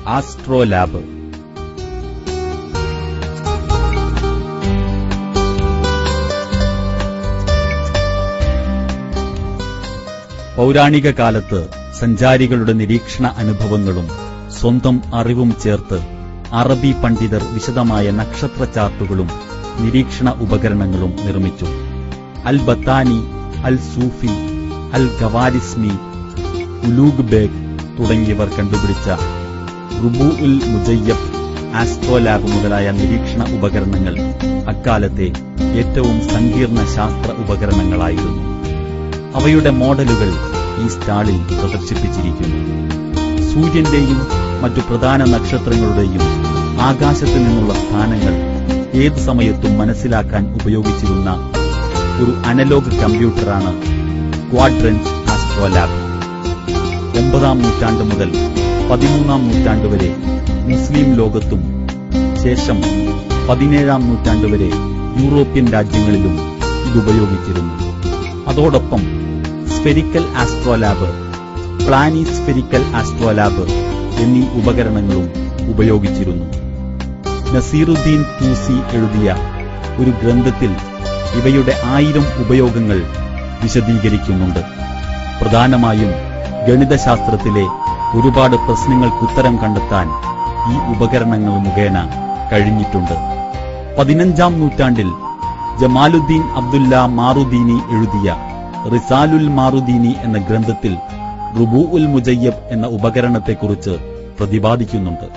ആസ്ട്രോലാബ്. പൗരാണിക കാലത്ത് സഞ്ചാരികളുടെ നിരീക്ഷണ അനുഭവങ്ങളും സ്വന്തം അറിവും ചേർത്ത് അറബി പണ്ഡിതർ വിശദമായ നക്ഷത്ര ചാർട്ടുകളും നിരീക്ഷണ ഉപകരണങ്ങളും നിർമ്മിച്ചു. അൽ ബത്താനി, അൽ സൂഫി, അൽ ഖവാരിസ്മി, ഉലൂഗ് ബേഗ് തുടങ്ങിയവർ കണ്ടുപിടിച്ച റുബൂഉൽ മുജയ്യബ്, ആസ്ട്രോലാബ് മുതലായ നിരീക്ഷണ ഉപകരണങ്ങൾ അക്കാലത്തെ ഏറ്റവും സങ്കീർണ ശാസ്ത്ര ഉപകരണങ്ങളായിരുന്നു. അവയുടെ മോഡലുകൾ ഈ സ്റ്റാളിൽ പ്രദർശിപ്പിച്ചിരിക്കുന്നു. സൂര്യന്റെയും മറ്റു പ്രധാന നക്ഷത്രങ്ങളുടെയും ആകാശത്തു നിന്നുള്ള സ്ഥാനങ്ങൾ ഏതു സമയത്തും മനസ്സിലാക്കാൻ ഉപയോഗിച്ചിരുന്ന ഒരു അനലോഗ് കമ്പ്യൂട്ടറാണ് ക്വാഡ്രന്റ് ആസ്ട്രോലാബ്. 9-ാം നൂറ്റാണ്ട് മുതൽ 13-ാം നൂറ്റാണ്ട് വരെ മുസ്ലിം ലോകത്തും ശേഷം 17-ാം നൂറ്റാണ്ട് വരെ യൂറോപ്യൻ രാജ്യങ്ങളിലും ഇതുപയോഗിച്ചിരുന്നു. അതോടൊപ്പം സ്ഫെരിക്കൽ ആസ്ട്രോലാബ്, പ്ലാനിസ്ഫെരിക്കൽ ആസ്ട്രോലാബ് എന്നീ ഉപകരണങ്ങളും ഉപയോഗിച്ചിരുന്നു. നസീറുദ്ദീൻ തൂസി എഴുതിയ ഒരു ഗ്രന്ഥത്തിൽ ഇവയുടെ 1000 ഉപയോഗങ്ങൾ വിശദീകരിക്കുന്നുണ്ട്. പ്രധാനമായും ഗണിതശാസ്ത്രത്തിലെ ഒരുപാട് പ്രശ്നങ്ങൾക്കുത്തരം കണ്ടെത്താൻ ഈ ഉപകരണങ്ങൾ മുഖേന കഴിഞ്ഞിട്ടുണ്ട്. 15-ാം നൂറ്റാണ്ടിൽ ജമാലുദ്ദീൻ അബ്ദുല്ല മാറുദീനി എഴുതിയ റിസാലുൽ മാറുദീനി എന്ന ഗ്രന്ഥത്തിൽ റുബൂഉൽ മുജയ്യബ് എന്ന ഉപകരണത്തെക്കുറിച്ച് പ്രതിപാദിക്കുന്നുണ്ട്.